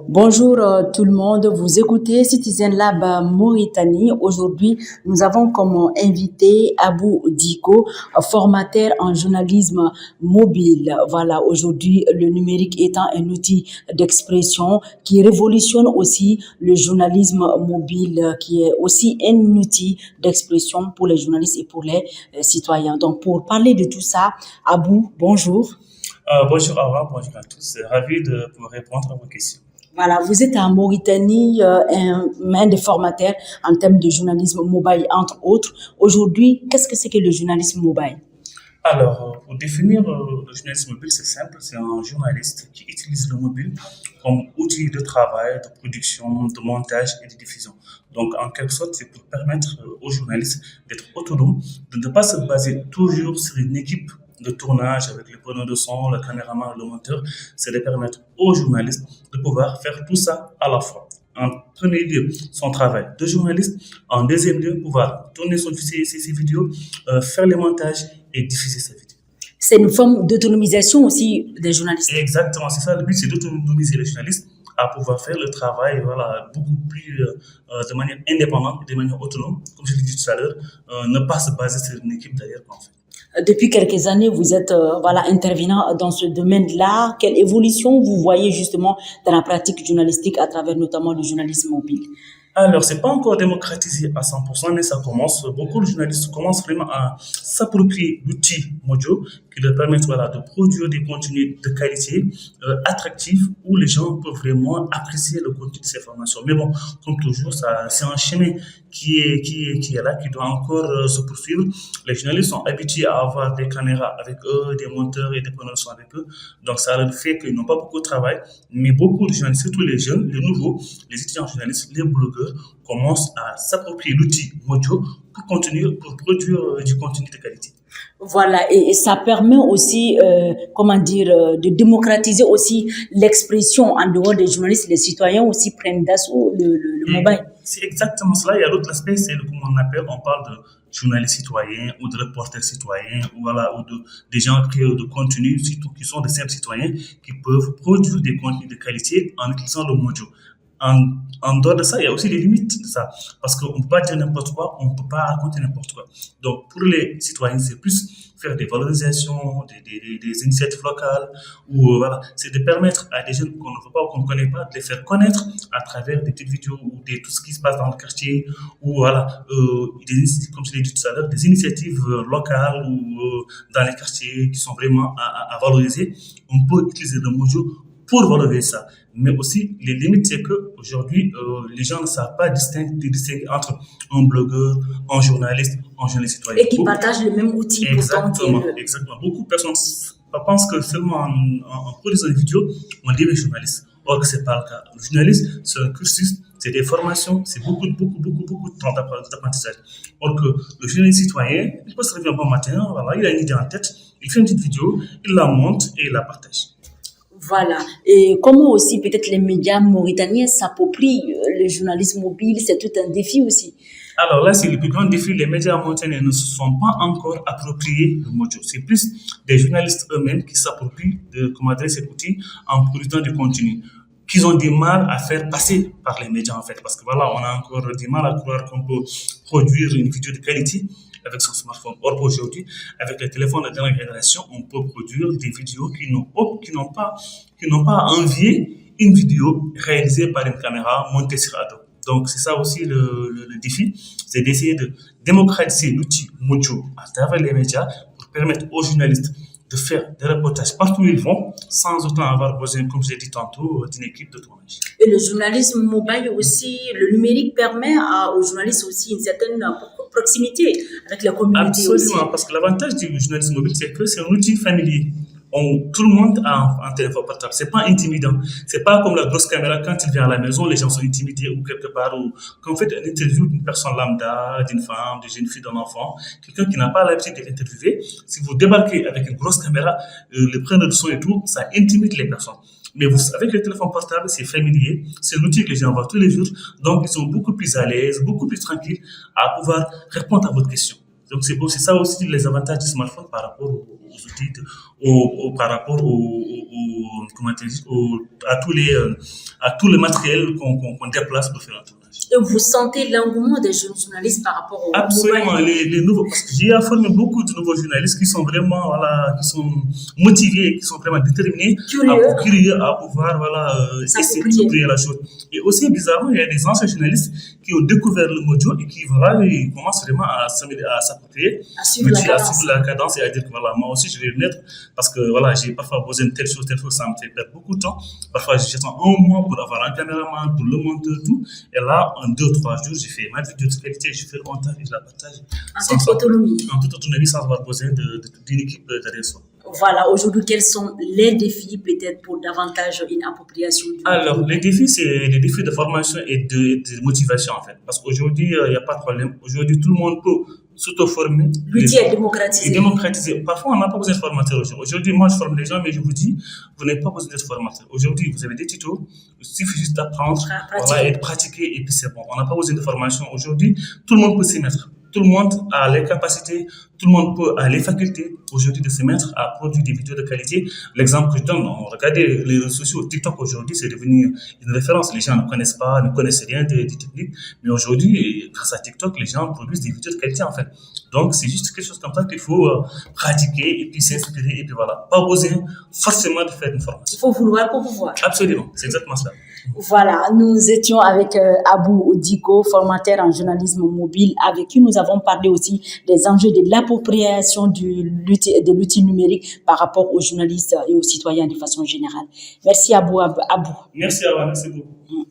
Bonjour tout le monde, vous écoutez Citizen Lab Mauritanie. Aujourd'hui, nous avons comme invité Abou Diko, formateur en journalisme mobile. Voilà, aujourd'hui, le numérique étant un outil d'expression qui révolutionne aussi le journalisme mobile, qui est aussi un outil d'expression pour les journalistes et pour les citoyens. Donc, pour parler de tout ça, Abou, bonjour. Bonjour Awa, bonjour à tous. Ravi de pouvoir répondre à vos questions. Voilà, vous êtes en Mauritanie, un des formateurs en termes de journalisme mobile, entre autres. Aujourd'hui, qu'est-ce que c'est que le journalisme mobile? Alors, pour définir le journalisme mobile, c'est simple, c'est un journaliste qui utilise le mobile comme outil de travail, de production, de montage et de diffusion. Donc, en quelque sorte, c'est pour permettre aux journalistes d'être autonomes, de ne pas se baser toujours sur une équipe de tournage avec les preneurs de son, le caméraman, le monteur. C'est de permettre aux journalistes de pouvoir faire tout ça à la fois. En premier lieu, son travail de journaliste. En deuxième lieu, pouvoir tourner ses vidéos, faire les montages et diffuser sa vidéo. C'est une forme d'autonomisation aussi des journalistes. Exactement, c'est ça. Le but, c'est d'autonomiser les journalistes à pouvoir faire le travail, voilà, beaucoup plus de manière indépendante, de manière autonome, comme je l'ai dit tout à l'heure, ne pas se baser sur une équipe d'ailleurs qu'on fait. Depuis quelques années, vous êtes voilà intervenant dans ce domaine-là. Quelle évolution vous voyez justement dans la pratique journalistique à travers notamment le journalisme mobile? Alors, c'est pas encore démocratisé à 100%, mais ça commence. Beaucoup de journalistes commencent vraiment à s'approprier l'outil Mojo qui leur permet voilà, de produire des contenus de qualité, attractifs, où les gens peuvent vraiment apprécier le contenu de ces formations. Mais bon, comme toujours, ça, c'est un chemin qui est là, qui doit encore se poursuivre. Les journalistes sont habitués à avoir des caméras avec eux, des monteurs et des preneurs de son avec eux. Donc, ça leur fait qu'ils n'ont pas beaucoup de travail. Mais beaucoup de journalistes, surtout les jeunes, les nouveaux, les étudiants journalistes, les blogueurs, commencent à s'approprier l'outil Mojo pour produire du contenu de qualité. Voilà, et ça permet aussi, comment dire, de démocratiser aussi l'expression en dehors des journalistes. Les citoyens aussi prennent d'assaut le mobile. C'est exactement cela. Il y a l'autre aspect, c'est comme on appelle, on parle de journalistes citoyens ou de reporters citoyens ou voilà, ou des gens créateurs de contenu, surtout qui sont des simples citoyens qui peuvent produire des contenus de qualité en utilisant le Mojo. En dehors de ça, il y a aussi les limites de ça. Parce qu'on ne peut pas dire n'importe quoi, on ne peut pas raconter n'importe quoi. Donc, pour les citoyens, c'est plus faire des valorisations, des initiatives locales, ou voilà, c'est de permettre à des jeunes qu'on ne veut pas ou qu'on ne connaît pas, de les faire connaître à travers des petites vidéos ou tout ce qui se passe dans le quartier, ou voilà, comme je l'ai dit tout à l'heure, des initiatives locales ou dans les quartiers qui sont vraiment à valoriser. On peut utiliser le Mojo pour valoriser ça. Mais aussi, les limites, c'est que aujourd'hui, les gens ne savent pas distinguer entre un blogueur, un journaliste citoyen. Et qui partagent le même outil. Exactement, exactement. Beaucoup de personnes pensent que seulement en produisant une vidéo, on devient journaliste. Or que c'est pas le cas. Le journaliste, c'est un cursus, c'est des formations, c'est beaucoup de temps d'apprentissage. Or que le journaliste citoyen, il peut se réveiller un bon matin, voilà, il a une idée en tête, il fait une petite vidéo, il la monte et il la partage. Voilà. Et comment aussi peut-être les médias mauritaniens s'approprient le journalisme mobile, c'est tout un défi aussi. Alors là, c'est le plus grand défi. Les médias mauritaniens ne se sont pas encore appropriés le Mojo. C'est plus des journalistes eux-mêmes qui s'approprient de comment dire cet outil en produisant du contenu qu'ils ont du mal à faire passer par les médias en fait. Parce que voilà, on a encore du mal à croire qu'on peut produire une vidéo de qualité avec son smartphone. Or, aujourd'hui, avec les téléphones de dernière génération, on peut produire des vidéos qui n'ont pas à envier une vidéo réalisée par une caméra montée sur Adobe. Donc, c'est ça aussi le défi, c'est d'essayer de démocratiser l'outil Mojo à travers les médias pour permettre aux journalistes de faire des reportages partout où ils vont, sans autant avoir besoin, comme je l'ai dit tantôt, d'une équipe de tournage. Et le journalisme mobile aussi, le numérique permet aux journalistes aussi une certaine proximité avec la communauté. Absolument, parce que l'avantage du journalisme mobile, c'est que c'est un outil familier. Tout le monde a un téléphone portable. C'est pas intimidant. C'est pas comme la grosse caméra quand il vient à la maison, les gens sont intimidés ou quelque part ou quand vous faites une interview d'une personne lambda, d'une femme, d'une jeune fille, d'un enfant, quelqu'un qui n'a pas l'habitude d'être interviewé, si vous débarquez avec une grosse caméra, le preneur de son et tout, ça intimide les personnes. Mais avec le téléphone portable, c'est familier, c'est l'outil que les gens voient tous les jours, donc ils sont beaucoup plus à l'aise, beaucoup plus tranquilles à pouvoir répondre à votre question. Donc c'est ça aussi les avantages du smartphone par rapport aux outils, par rapport comment dire, à tous les matériels qu'on déplace pour faire un tournage. Et vous sentez l'engouement des jeunes journalistes par rapport au Absolument, mobile? les nouveaux, parce que j'ai formé beaucoup de nouveaux journalistes qui sont vraiment, voilà, qui sont motivés, qui sont vraiment déterminés, curieux à pouvoir, voilà, essayer de s'approprier la chose. Et aussi, bizarrement, il y a des anciens journalistes qui ont découvert le mojo et qui, voilà, ils commencent vraiment à s'approprier, à suivre la cadence et à dire que, voilà, moi aussi, je vais le mettre parce que, voilà, j'ai parfois besoin de telle chose, ça me fait perdre beaucoup de temps. Parfois, j'attends un mois pour avoir un caméraman, pour le monter, tout. Et là, en 2 ou 3 jours, j'ai fait ma vidéo de qualité, je fais le montage et je la partage. En toute autonomie. En toute autonomie, sans avoir besoin d'une équipe derrière soi. Voilà, aujourd'hui, quels sont les défis peut-être pour davantage une appropriation du Alors, les défis, c'est les défis de formation et de motivation, en fait. Parce qu'aujourd'hui, il n'y a pas de problème. Aujourd'hui, tout le monde peut s'auto-former. L'outil est démocratisé. Parfois, on n'a pas besoin de formateur aujourd'hui. Aujourd'hui, moi, je forme les gens, mais je vous dis, vous n'avez pas besoin d'être formateur. Aujourd'hui, vous avez des tutos, il suffit juste d'apprendre, voilà, et de pratiquer, et puis c'est bon. On n'a pas besoin de formation. Aujourd'hui, tout le monde peut s'y mettre. Tout le monde a les capacités, tout le monde a les facultés aujourd'hui de se mettre à produire des vidéos de qualité. L'exemple que je donne, regardez les réseaux sociaux, TikTok aujourd'hui, c'est devenu une référence. Les gens ne connaissent rien des techniques, mais aujourd'hui, grâce à TikTok, les gens produisent des vidéos de qualité en fait. Donc, c'est juste quelque chose comme ça qu'il faut pratiquer et puis s'inspirer et puis voilà. Pas besoin forcément de faire une formation. Il faut vouloir pour pouvoir. Absolument, c'est exactement ça. Voilà, nous étions avec Abou Diko, formateur en journalisme mobile, avec qui nous avons parlé aussi des enjeux de l'appropriation de l'outil numérique par rapport aux journalistes et aux citoyens de façon générale. Merci Abou. Merci Awa, merci beaucoup.